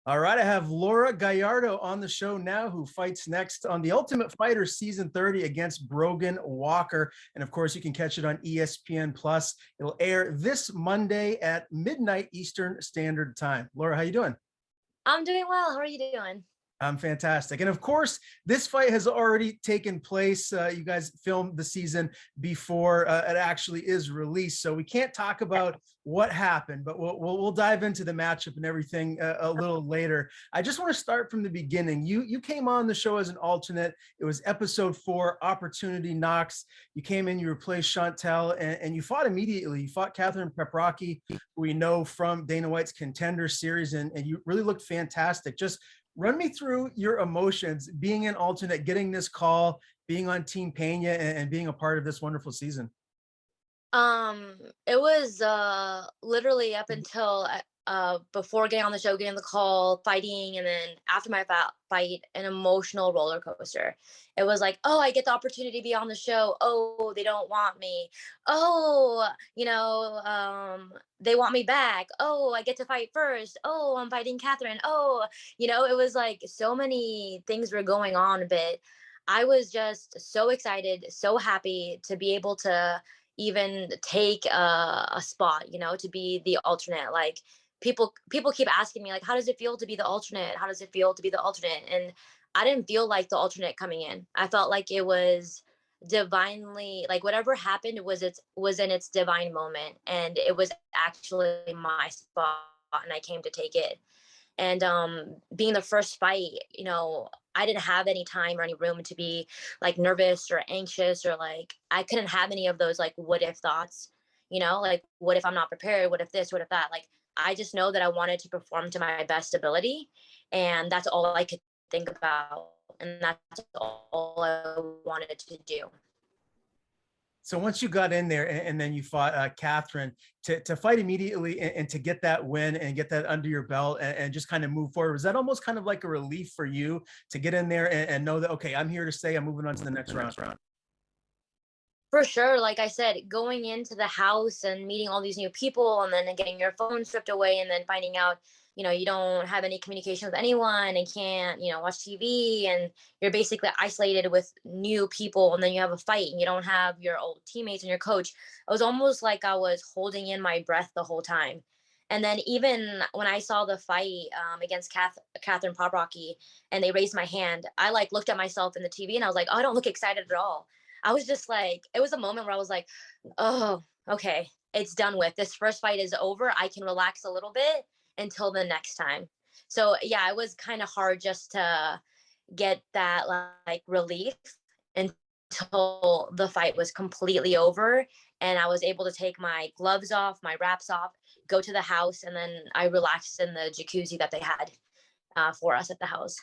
All right, I have Laura Gallardo on the show now, who fights next on The Ultimate Fighter Season 30 against Brogan Walker. And of course, you can catch it on ESPN Plus. It'll air this Monday at midnight Eastern Standard Time. Laura, how you doing? I'm doing well. How are you doing? I'm fantastic. And of course, this fight has already taken place. You guys filmed the season before it actually is released. So we can't talk about what happened, but we'll dive into the matchup and everything a little later. I just want to start from the beginning. You came on the show as an alternate. It was episode 4, Opportunity Knocks. You came in, you replaced Chantel, and you fought immediately. You fought Catherine Peprocki, who we know from Dana White's Contender series, and you really looked fantastic. Just run me through your emotions being an alternate, getting this call, being on Team Pena, and being a part of this wonderful season. It was literally up until before getting on the show, getting the call, fighting, and then after my fight, an emotional roller coaster. It was like, oh, I get the opportunity to be on the show. Oh, they don't want me. Oh, they want me back. Oh, I get to fight first. Oh, I'm fighting Catherine. Oh, it was like so many things were going on, but I was just so excited, so happy to be able to even take a spot, to be the alternate. Like people keep asking me, like, how does it feel to be the alternate? How does it feel to be the alternate? And I didn't feel like the alternate coming in. I felt like it was divinely, like whatever happened was in its divine moment, and it was actually my spot, and I came to take it. And being the first fight, I didn't have any time or any room to be like nervous or anxious, or like I couldn't have any of those like what if thoughts, like what if I'm not prepared, what if this, what if that. Like I just know that I wanted to perform to my best ability, and that's all I could think about, and that's all I wanted to do. So once you got in there and then you fought Catherine, to fight immediately and to get that win and get that under your belt and just kind of move forward, was that almost kind of like a relief for you to get in there and know that, okay, I'm here to stay, I'm moving on to the next round? For sure. Like I said, going into the house and meeting all these new people, and then getting your phone stripped away, and then finding out, you don't have any communication with anyone and can't, watch TV, and you're basically isolated with new people, and then you have a fight and you don't have your old teammates and your coach. It was almost like I was holding in my breath the whole time. And then even when I saw the fight against Catherine Poprocki, and they raised my hand, I like looked at myself in the TV and I was like, oh, I don't look excited at all. I was just like, it was a moment where I was like, oh, okay, it's done with. This first fight is over. I can relax a little bit until the next time. So yeah, it was kind of hard just to get that like relief until the fight was completely over, and I was able to take my gloves off, my wraps off, go to the house, and then I relaxed in the jacuzzi that they had for us at the house.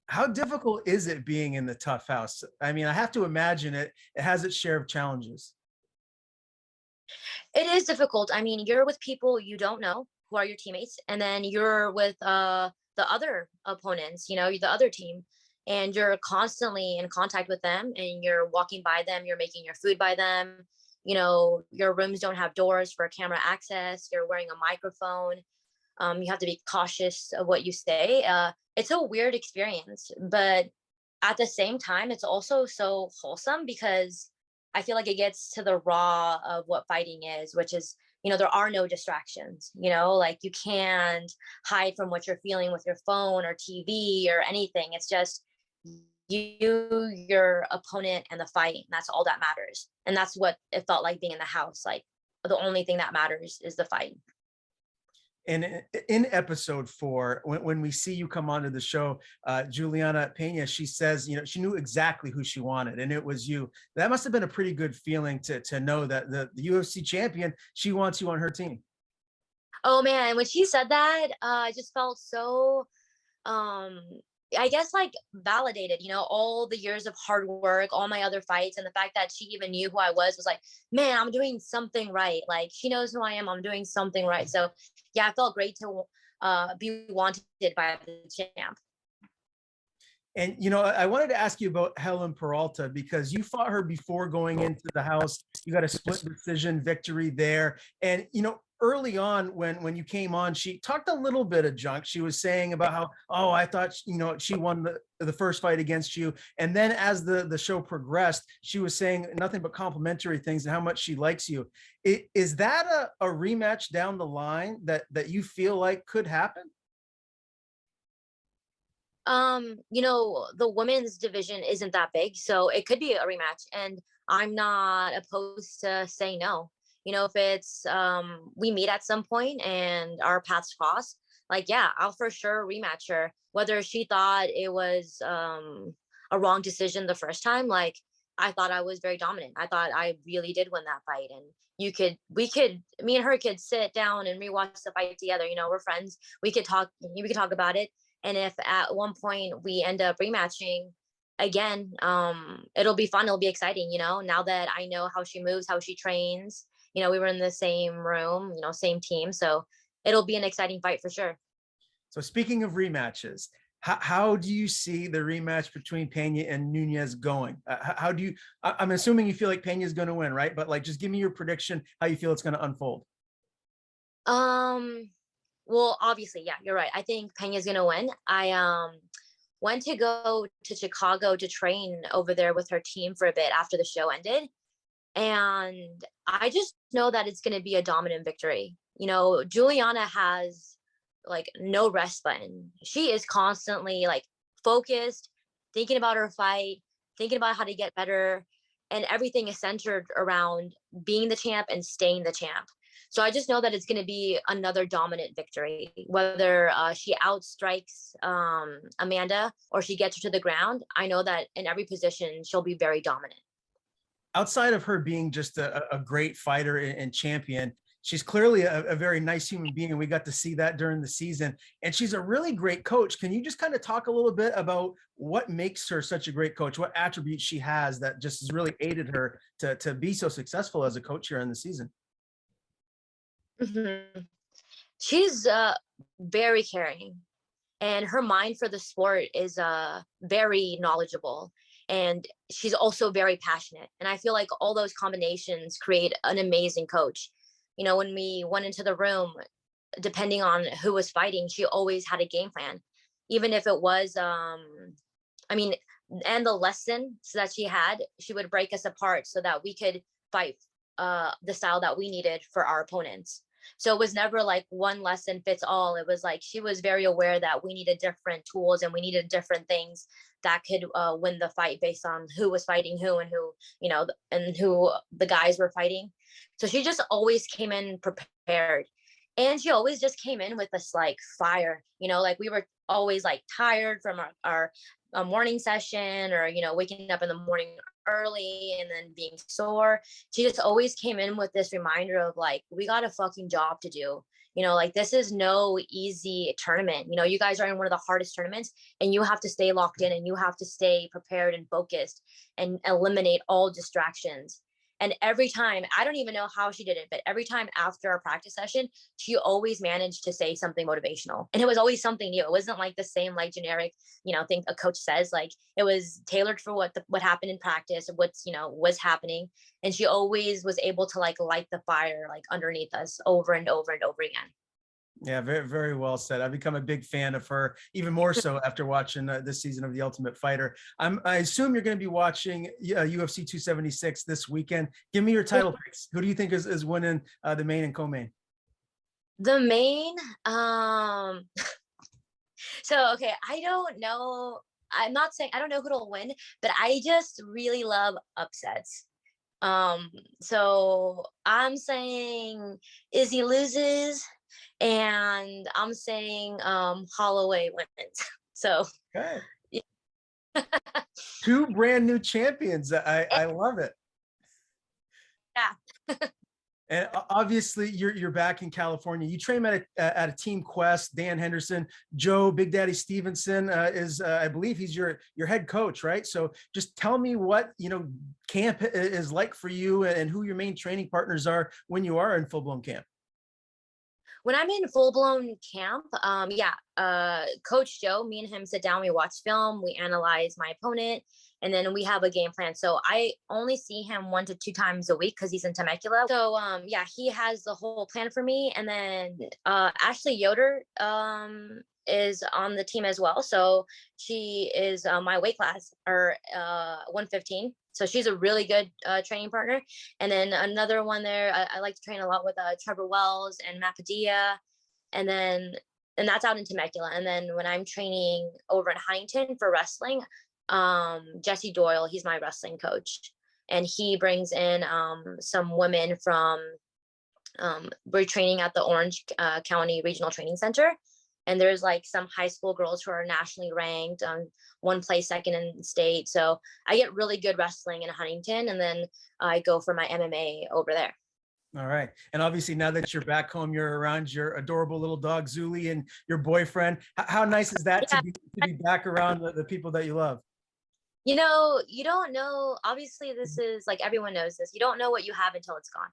How difficult is it being in the tough house? I mean, I have to imagine it has its share of challenges. It is difficult. I mean, you're with people you don't know who are your teammates, and then you're with the other opponents, the other team, and you're constantly in contact with them, and you're walking by them, you're making your food by them. Your rooms don't have doors for camera access. You're wearing a microphone. You have to be cautious of what you say. It's a weird experience, but at the same time, it's also so wholesome because I feel like it gets to the raw of what fighting is, which is, there are no distractions, like you can't hide from what you're feeling with your phone or TV or anything. It's just you, your opponent, and the fight. And that's all that matters. And that's what it felt like being in the house. Like the only thing that matters is the fight. And in episode 4, when we see you come onto the show, Juliana Pena, she says, she knew exactly who she wanted, and it was you. That must have been a pretty good feeling to know that the UFC champion, she wants you on her team. Oh man, when she said that, I just felt so um I guess like validated, all the years of hard work, all my other fights, and the fact that she even knew who I was like, man, I'm doing something right. Like she knows who I am. I'm doing something right. So yeah, I felt great to be wanted by the champ. And, I wanted to ask you about Helen Peralta because you fought her before going into the house. You got a split decision victory there. And, early on when you came on, she talked a little bit of junk. She was saying about how, oh, I thought, she won the first fight against you. And then as the show progressed, she was saying nothing but complimentary things and how much she likes you. Is that a rematch down the line that you feel like could happen? The women's division isn't that big, so it could be a rematch, and I'm not opposed to saying no. If it's we meet at some point and our paths cross, like yeah, I'll for sure rematch her. Whether she thought it was a wrong decision the first time, like I thought I was very dominant. I thought I really did win that fight, and me and her could sit down and rewatch the fight together. We're friends. We could talk about it, and if at one point we end up rematching again, it'll be fun. It'll be exciting, now that I know how she moves, how she trains. We were in the same room, same team. So it'll be an exciting fight for sure. So speaking of rematches, how do you see the rematch between Pena and Nunes going? How do you, I'm assuming you feel like Pena is going to win, right? But like, just give me your prediction, how you feel it's going to unfold. Well, obviously, yeah, you're right. I think Pena's gonna win. I went to go to Chicago to train over there with her team for a bit after the show ended, and I just know that it's gonna be a dominant victory. Juliana has like no rest button. She is constantly like focused, thinking about her fight, thinking about how to get better, and everything is centered around being the champ and staying the champ. So I just know that it's going to be another dominant victory, whether she outstrikes Amanda or she gets her to the ground. I know that in every position, she'll be very dominant. Outside of her being just a great fighter and champion, she's clearly a very nice human being, and we got to see that during the season. And she's a really great coach. Can you just kind of talk a little bit about what makes her such a great coach? What attributes she has that just has really aided her to be so successful as a coach here in the season? Mm-hmm. She's very caring, and her mind for the sport is very knowledgeable, and she's also very passionate. And I feel like all those combinations create an amazing coach. When we went into the room, depending on who was fighting, she always had a game plan, even if it was I mean, and the lessons that she would break us apart so that we could fight the style that we needed for our opponents. So it was never like one lesson fits all. It was like she was very aware that we needed different tools and we needed different things that could win the fight based on who was fighting who and who, and who the guys were fighting. So she just always came in prepared. And she always just came in with this like fire, like we were always like tired from our morning session, or waking up in the morning early and then being sore. She just always came in with this reminder of like, we got a fucking job to do. Like this is no easy tournament. You guys are in one of the hardest tournaments, and you have to stay locked in and you have to stay prepared and focused and eliminate all distractions. And every time, I don't even know how she did it, but every time after our practice session, she always managed to say something motivational. And it was always something new. It wasn't like the same, like generic, thing a coach says. Like it was tailored for what happened in practice, what's, was happening. And she always was able to like light the fire, like underneath us over and over and over again. Yeah, very, very well said. I've become a big fan of her, even more so after watching this season of The Ultimate Fighter. I assume you're going to be watching UFC 276 this weekend. Give me your title picks. Who do you think is winning the main and co-main? The main, so okay, I don't know. I'm not saying I don't know who'll win, but I just really love upsets. So I'm saying Izzy loses, and I'm saying Holloway wins. So Okay. yeah. Two brand new champions. I love it. Yeah. And obviously, you're back in California. You train at a Team Quest. Dan Henderson, Joe Big Daddy Stevenson is, I believe, he's your head coach, right? So just tell me what camp is like for you, and who your main training partners are when you are in full blown camp. When I'm in full blown camp, Coach Joe, me and him sit down, we watch film, we analyze my opponent, and then we have a game plan. So I only see him 1 to 2 times a week because he's in Temecula. So yeah, he has the whole plan for me. And then Ashley Yoder is on the team as well. So she is my weight class, or 115. So she's a really good training partner. And then another one there, I like to train a lot with Trevor Wells and Matt Padilla. And that's out in Temecula. And then when I'm training over in Huntington for wrestling, Jesse Doyle, he's my wrestling coach, and he brings in some women from we're training at the Orange County Regional Training Center, and there's like some high school girls who are nationally ranked, one place second in state. So I get really good wrestling in Huntington, and then I go for my MMA over there. All right. And obviously now that you're back home, you're around your adorable little dog, Zuli, and your boyfriend. How nice is that Yeah. to be back around the people that you love? You know, you don't know, obviously this is like, everyone knows this, you don't know what you have until it's gone.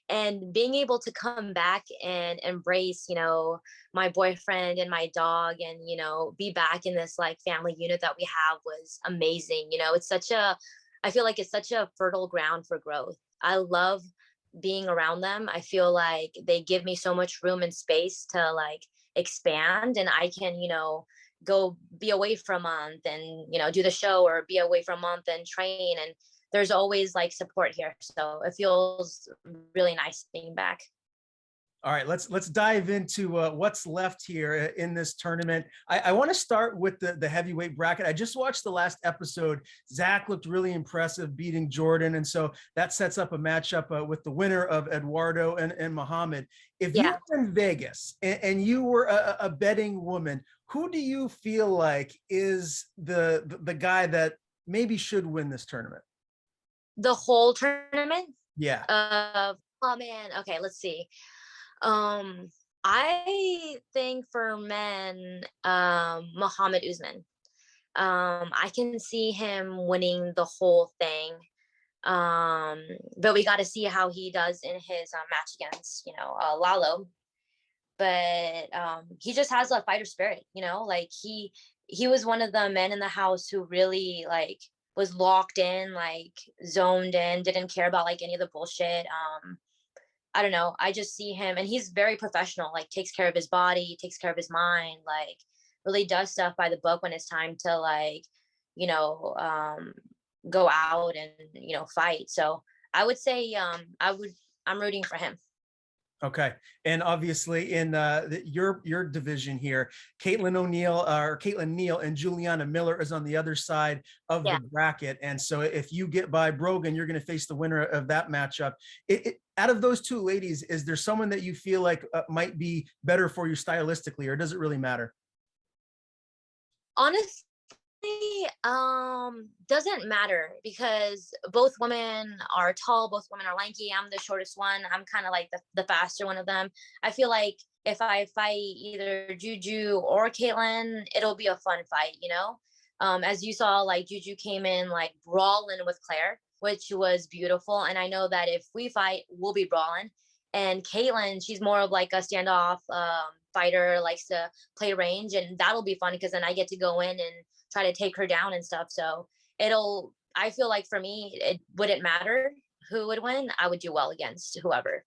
And being able to come back and embrace, you know, my boyfriend and my dog, and, you know, be back in this like family unit that we have was amazing. You know, I feel like it's such a fertile ground for growth. I love being around them. I feel like they give me so much room and space to like expand, and I can, you know, go be away for a month and, you know, do the show, or be away for a month and train. And there's always like support here. So it feels really nice being back. All right, let's dive into what's left here in this tournament. I want to start with the heavyweight bracket. I just watched the last episode. Zach looked really impressive beating Jordan, and so that sets up a matchup with the winner of Eduardo and Muhammad. If you were in Vegas and you were a betting woman, who do you feel like is the guy that maybe should win this tournament? The whole tournament? Yeah. Oh man. Okay, let's see. I think for men, Muhammad Usman. I can see him winning the whole thing. But we got to see how he does in his match against, you know, Lalo. But he just has a fighter spirit, you know, like he was one of the men in the house who really like was locked in, like zoned in, didn't care about like any of the bullshit. I don't know. I just see him, and he's very professional, like takes care of his body, takes care of his mind, like really does stuff by the book when it's time to like, you know, go out and, you know, fight. So I would say I'm rooting for him. Okay. And obviously in your division here, Caitlin Neal and Juliana Miller is on the other side of the bracket. And so if you get by Brogan, you're going to face the winner of that matchup. Out of those two ladies, is there someone that you feel like might be better for you stylistically, or does it really matter? Honestly, doesn't matter, because both women are tall, both women are lanky. I'm the shortest one. I'm kind of like the faster one of them. I feel like if I fight either Juju or Caitlin, it'll be a fun fight, you know? As you saw, like Juju came in like brawling with Claire, which was beautiful. And I know that if we fight, we'll be brawling. And Caitlin, she's more of like a standoff fighter, likes to play range, and that'll be fun because then I get to go in and try to take her down and stuff. So I feel like for me, it wouldn't matter who would win. I would do well against whoever.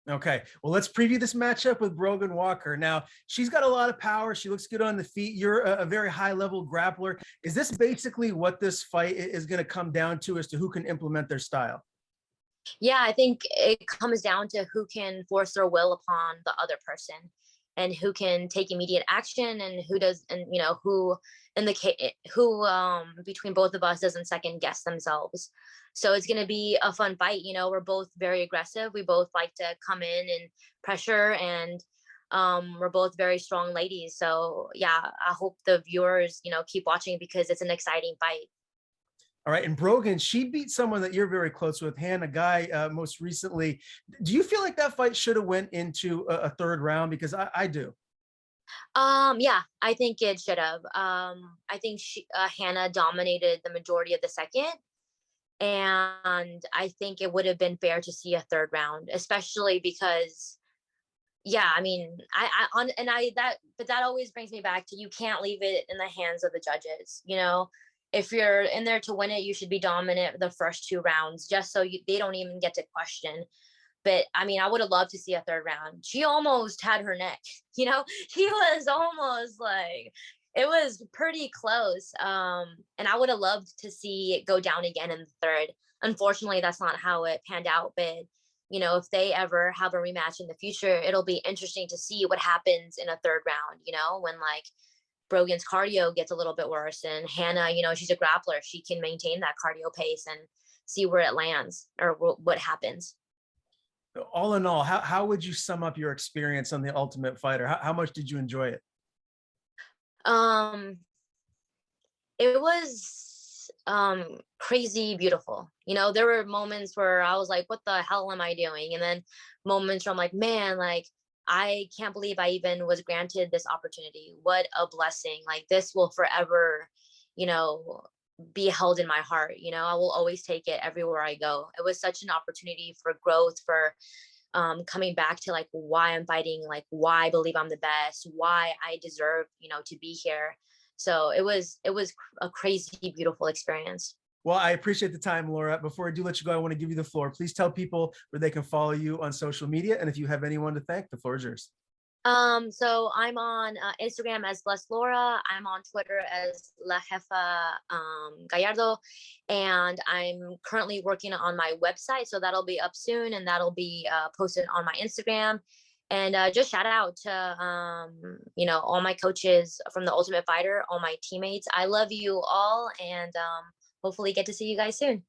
Okay. Well, let's preview this matchup with Brogan Walker. Now, she's got a lot of power. She looks good on the feet. You're a very high level grappler. Is this basically what this fight is going to come down to, as to who can implement their style? Yeah, I think it comes down to who can force their will upon the other person, and who can take immediate action, and who does, and you know, who in the case, who between both of us doesn't second guess themselves. So it's going to be a fun fight. You know, we're both very aggressive. We both like to come in and pressure, and we're both very strong ladies. So yeah, I hope the viewers, you know, keep watching because it's an exciting fight. All right. And Brogan, she beat someone that you're very close with, Hannah Guy, most recently. Do you feel like that fight should have went into a third round? Because I do. Yeah, I think it should have. I think Hannah dominated the majority of the second, and I think it would have been fair to see a third round, especially because, yeah, I mean, but that always brings me back to, you can't leave it in the hands of the judges. You know, if you're in there to win it, you should be dominant the first 2 rounds, just so they don't even get to question. But I mean, I would have loved to see a third round. She almost had her neck, you know, she was almost like, it was pretty close. And I would have loved to see it go down again in the third. Unfortunately, that's not how it panned out. But, you know, if they ever have a rematch in the future, it'll be interesting to see what happens in a third round, you know, when like Brogan's cardio gets a little bit worse and Hannah, you know, she's a grappler. She can maintain that cardio pace and see where it lands or what happens. All in all, how would you sum up your experience on The Ultimate Fighter? How much did you enjoy it? Um, it was crazy beautiful. You know, there were moments where I was like, what the hell am I doing? And then moments where I'm like, man, like I can't believe I even was granted this opportunity. What a blessing. Like this will forever, you know, be held in my heart. You know, I will always take it everywhere I go. It was such an opportunity for growth, for coming back to like why I'm fighting, like why I believe I'm the best, why I deserve, you know, to be here. So it was a crazy, beautiful experience. Well, I appreciate the time, Laura. Before I do let you go, I want to give you the floor. Please tell people where they can follow you on social media. And if you have anyone to thank, the floor is yours. So I'm on Instagram as Blessed Laura. I'm on Twitter as La Jefa Gallardo, and I'm currently working on my website, so that'll be up soon, and that'll be posted on my Instagram. And just shout out to you know, all my coaches from the Ultimate Fighter, all my teammates. I love you all, and hopefully get to see you guys soon.